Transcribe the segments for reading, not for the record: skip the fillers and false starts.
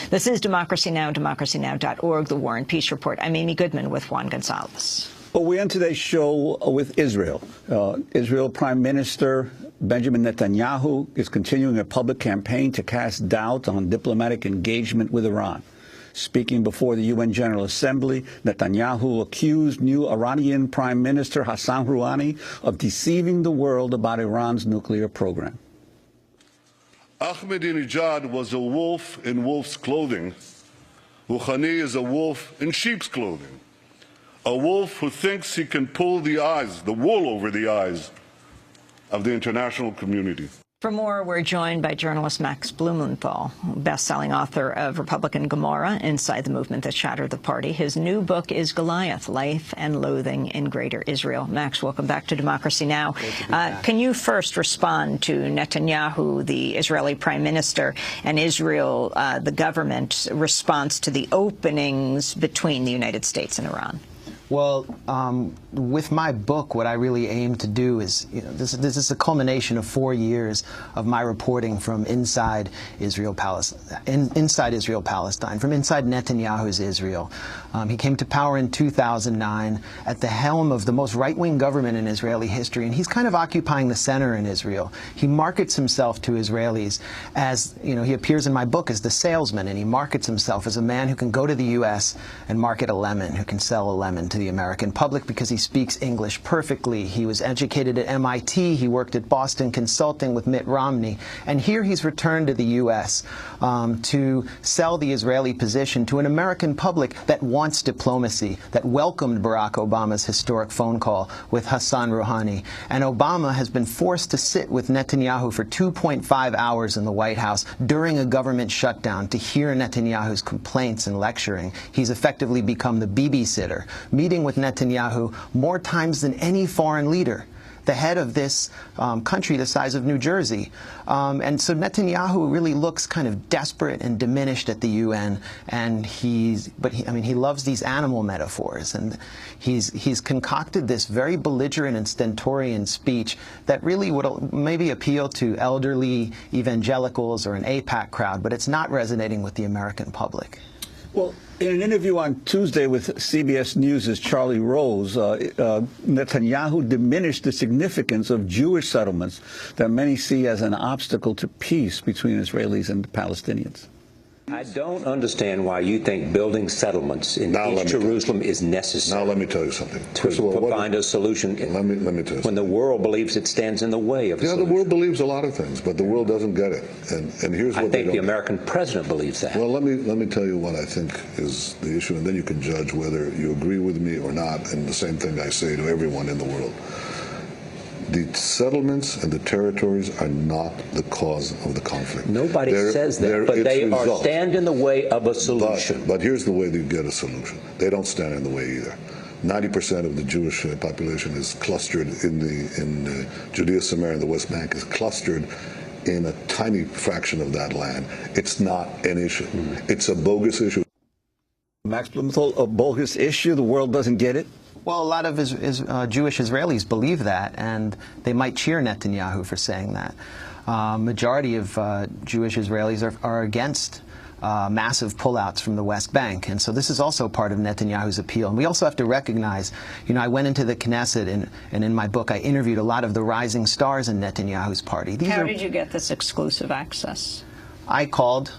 This is Democracy Now!, democracynow.org, The War and Peace Report. I'm Amy Goodman with Juan Gonzalez. Well, we end today's show with Israel. Israel Prime Minister Benjamin Netanyahu is continuing a public campaign to cast doubt on diplomatic engagement with Iran. Speaking before the UN General Assembly, Netanyahu accused new Iranian Prime Minister Hassan Rouhani of deceiving the world about Iran's nuclear program. Ahmadinejad was a wolf in wolf's clothing. Rouhani is a wolf in sheep's clothing. A wolf who thinks he can pull the wool over the eyes of the international community. For more, we're joined by journalist Max Blumenthal, best-selling author of Republican Gomorrah, Inside the Movement That Shattered the Party. His new book is Goliath, Life and Loathing in Greater Israel. Max, welcome back to Democracy Now! Can you first respond to Netanyahu, the Israeli Prime Minister, and Israel, the government, response to the openings between the United States and Iran? Well, with my book, what I really aim to do is, this is a culmination of 4 years of my reporting from inside Israel-Palestine, from inside Netanyahu's Israel. He came to power in 2009 at the helm of the most right-wing government in Israeli history, and he's kind of occupying the center in Israel. He markets himself to Israelis as, he appears in my book as the salesman, and he markets himself as a man who can go to the U.S. and market a lemon, who can sell a lemon to the American public because he speaks English perfectly. He was educated at MIT. He worked at Boston Consulting with Mitt Romney. And here he's returned to the U.S. To sell the Israeli position to an American public that wants diplomacy, that welcomed Barack Obama's historic phone call with Hassan Rouhani. And Obama has been forced to sit with Netanyahu for 2.5 hours in the White House during a government shutdown to hear Netanyahu's complaints and lecturing. He's effectively become the babysitter, meeting with Netanyahu more times than any foreign leader, the head of this country the size of New Jersey. And so Netanyahu really looks kind of desperate and diminished at the UN, and he loves these animal metaphors, and he's concocted this very belligerent and stentorian speech that really would maybe appeal to elderly evangelicals or an AIPAC crowd, but it's not resonating with the American public. Well, in an interview on Tuesday with CBS News' Charlie Rose, Netanyahu diminished the significance of Jewish settlements that many see as an obstacle to peace between Israelis and Palestinians. I don't understand why you think building settlements in East Jerusalem is necessary. Now let me tell you something. To find a solution let me tell you something. When the world believes it stands in the way of a solution. The world believes a lot of things, but the world doesn't get it. And here's what I think the American president believes that. Well, let me tell you what I think is the issue, and then you can judge whether you agree with me or not, and the same thing I say to everyone in the world. The settlements and the territories are not the cause of the conflict. Nobody says that, but they stand in the way of a solution. But here's the way they get a solution. They don't stand in the way either. 90% of the Jewish population is clustered in Judea, Samaria, and the West Bank is clustered in a tiny fraction of that land. It's not an issue. It's a bogus issue. Max Blumenthal, a bogus issue? The world doesn't get it? Well, a lot of Jewish Israelis believe that, and they might cheer Netanyahu for saying that. Majority of Jewish Israelis are against massive pullouts from the West Bank, and so this is also part of Netanyahu's appeal. And we also have to recognize, I went into the Knesset, and in my book I interviewed a lot of the rising stars in Netanyahu's party. How did you get this exclusive access? I called.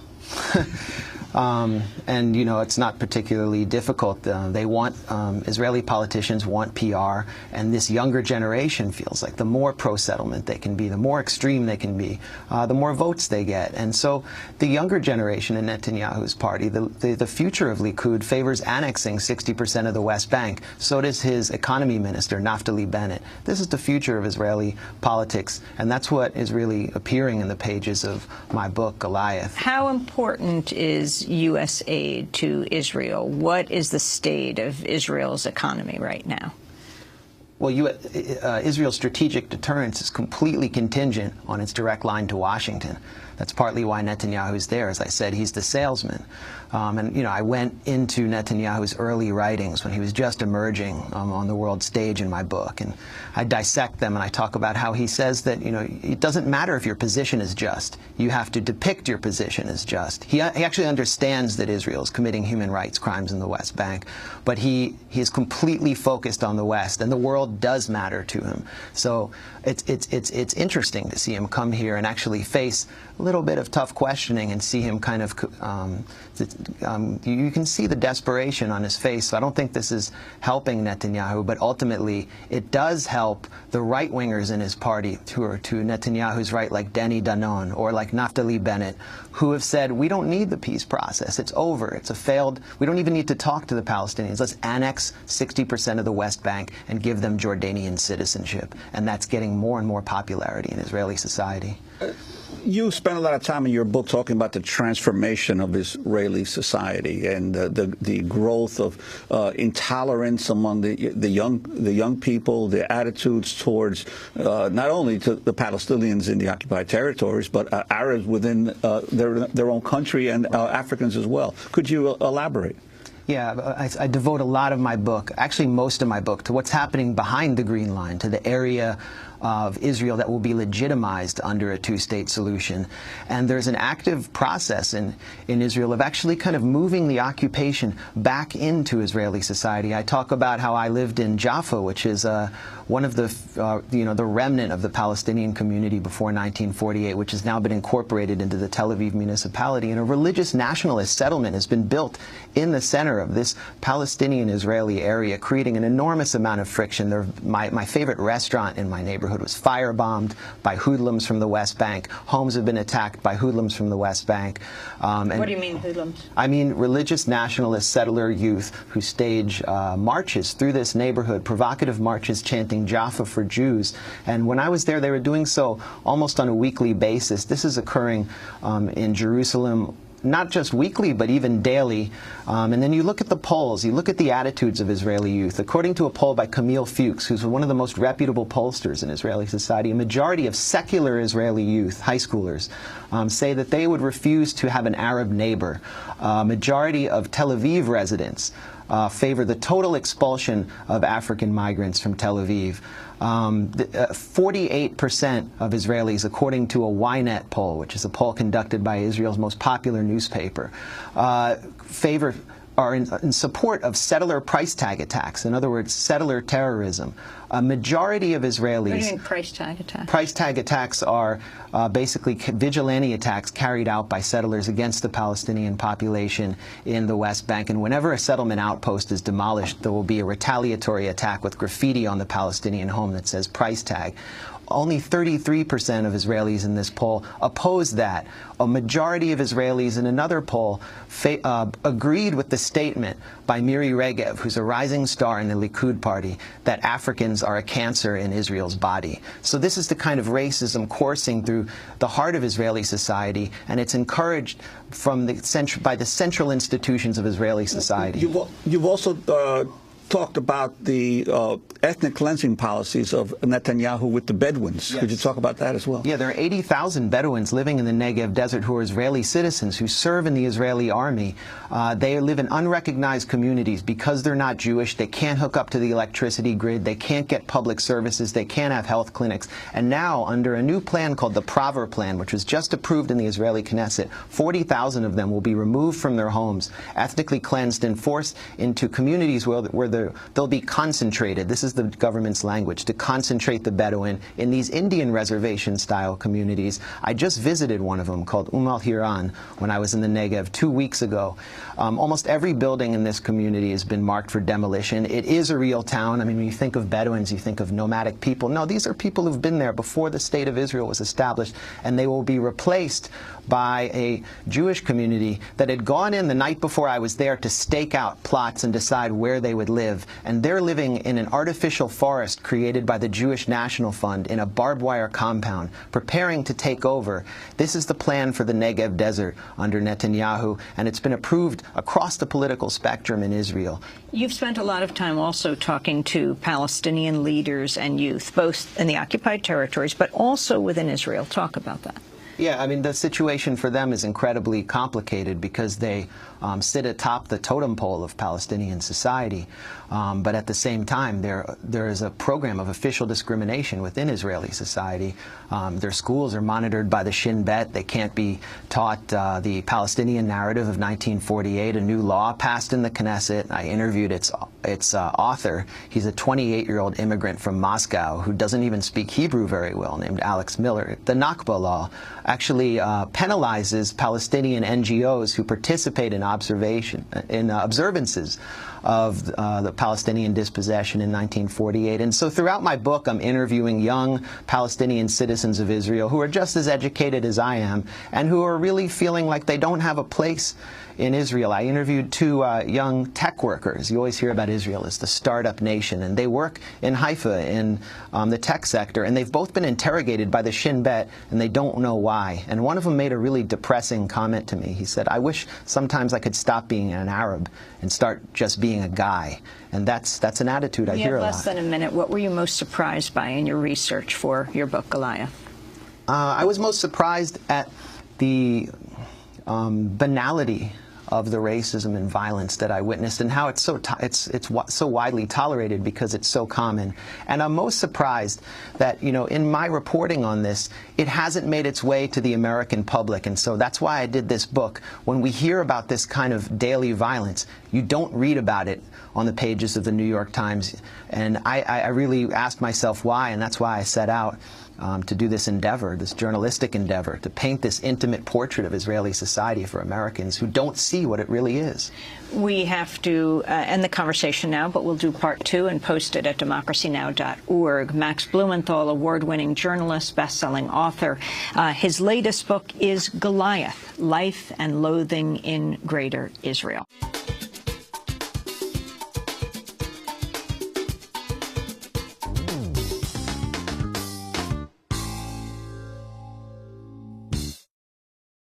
And it's not particularly difficult. Israeli politicians want PR, and this younger generation feels like the more pro-settlement they can be, the more extreme they can be, the more votes they get. And so the younger generation in Netanyahu's party, the future of Likud, favors annexing 60% of the West Bank. So does his economy minister, Naftali Bennett. This is the future of Israeli politics, and that's what is really appearing in the pages of my book, Goliath. How important is U.S. aid to Israel? What is the state of Israel's economy right now? Well, Israel's strategic deterrence is completely contingent on its direct line to Washington. That's partly why Netanyahu's there. As I said, he's the salesman. And, you know, I went into Netanyahu's early writings when he was just emerging on the world stage in my book. And I dissect them and I talk about how he says that, you know, it doesn't matter if your position is just. You have to depict your position as just. He actually understands that Israel is committing human rights crimes in the West Bank, but he is completely focused on the West, and the world does matter to him. So it's interesting to see him come here and actually face a little bit of tough questioning and see him kind of, you can see the desperation on his face. So I don't think this is helping Netanyahu, but ultimately it does help the right-wingers in his party who are to Netanyahu's right, like Denny Danon or like Naftali Bennett, who have said, we don't need the peace process. It's over. It's a failed, we don't even need to talk to the Palestinians. Let's annex 60% of the West Bank and give them Jordanian citizenship. And that's getting more and more popularity in Israeli society. You spent a lot of time in your book talking about the transformation of Israeli society and the growth of intolerance among the young people, the attitudes towards not only to the Palestinians in the occupied territories, but Arabs within their own country and Africans as well. Could you elaborate? Yeah, I devote a lot of my book, actually most of my book, to what's happening behind the Green Line, to the area of Israel that will be legitimized under a two-state solution. And there's an active process in Israel of actually kind of moving the occupation back into Israeli society. I talk about how I lived in Jaffa, which is one of the, the remnant of the Palestinian community before 1948, which has now been incorporated into the Tel Aviv municipality. And a religious nationalist settlement has been built in the center of this Palestinian-Israeli area, creating an enormous amount of friction. My favorite restaurant in my neighborhood was firebombed by hoodlums from the West Bank. Homes have been attacked by hoodlums from the West Bank. What do you mean, hoodlums? I mean religious nationalist settler youth who stage marches through this neighborhood, provocative marches chanting Jaffa for Jews. And when I was there, they were doing so almost on a weekly basis. This is occurring in Jerusalem, not just weekly, but even daily. And then you look at the polls, you look at the attitudes of Israeli youth. According to a poll by Camille Fuchs, who's one of the most reputable pollsters in Israeli society, a majority of secular Israeli youth, high schoolers, say that they would refuse to have an Arab neighbor. A majority of Tel Aviv residents favor the total expulsion of African migrants from Tel Aviv. 48% of Israelis, according to a Ynet poll, which is a poll conducted by Israel's most popular newspaper, are in support of settler price tag attacks. In other words, settler terrorism. A majority of Israelis... What do you mean price tag attacks? Price tag attacks are basically vigilante attacks carried out by settlers against the Palestinian population in the West Bank. And whenever a settlement outpost is demolished, there will be a retaliatory attack with graffiti on the Palestinian home that says price tag. Only 33% of Israelis in this poll oppose that. A majority of Israelis in another poll agreed with the statement by Miri Regev, who's a rising star in the Likud party, that Africans are a cancer in Israel's body. So this is the kind of racism coursing through the heart of Israeli society, and it's encouraged from by the central institutions of Israeli society. You've also talked about the ethnic cleansing policies of Netanyahu with the Bedouins. Yes. Could you talk about that as well? Yeah, there are 80,000 Bedouins living in the Negev desert who are Israeli citizens who serve in the Israeli army. They live in unrecognized communities because they're not Jewish. They can't hook up to the electricity grid. They can't get public services. They can't have health clinics. And now, under a new plan called the Praver Plan, which was just approved in the Israeli Knesset, 40,000 of them will be removed from their homes, ethnically cleansed, and forced into communities where they'll be concentrated. This is the government's language, to concentrate the Bedouin in these Indian reservation-style communities. I just visited one of them called Al-Hiran when I was in the Negev 2 weeks ago. Almost every building in this community has been marked for demolition. It is a real town. I mean, when you think of Bedouins, you think of nomadic people. No, these are people who've been there before the State of Israel was established, and they will be replaced by a Jewish community that had gone in the night before I was there to stake out plots and decide where they would live. And they're living in an artificial forest created by the Jewish National Fund in a barbed wire compound, preparing to take over. This is the plan for the Negev desert under Netanyahu, and it's been approved across the political spectrum in Israel. You've spent a lot of time also talking to Palestinian leaders and youth, both in the occupied territories, but also within Israel. Talk about that. Yeah, I mean, the situation for them is incredibly complicated because they sit atop the totem pole of Palestinian society. But at the same time, there is a program of official discrimination within Israeli society. Their schools are monitored by the Shin Bet. They can't be taught the Palestinian narrative of 1948, a new law passed in the Knesset. I interviewed its author. He's a 28-year-old immigrant from Moscow who doesn't even speak Hebrew very well, named Alex Miller. The Nakba law actually penalizes Palestinian NGOs who participate in observances of the Palestinian dispossession in 1948. And so throughout my book, I'm interviewing young Palestinian citizens of Israel who are just as educated as I am and who are really feeling like they don't have a place in Israel. I interviewed two young tech workers. You always hear about Israel as the startup nation, and they work in Haifa in the tech sector, and they've both been interrogated by the Shin Bet, and they don't know why. And one of them made a really depressing comment to me. He said, "I wish sometimes I could stop being an Arab and start just being a guy." And that's an attitude I hear a lot. Less than a minute. What were you most surprised by in your research for your book, Goliath? I was most surprised at the banality of the racism and violence that I witnessed, and how it's so widely tolerated because it's so common. And I'm most surprised that, you know, in my reporting on this, it hasn't made its way to the American public. And so that's why I did this book. When we hear about this kind of daily violence, you don't read about it on the pages of the New York Times. And I really asked myself why, and that's why I set out to do this endeavor, this journalistic endeavor, to paint this intimate portrait of Israeli society for Americans who don't see what it really is. We have to end the conversation now, but we'll do part 2 and post it at democracynow.org. Max Blumenthal, award-winning journalist, best-selling author. His latest book is Goliath, Life and Loathing in Greater Israel.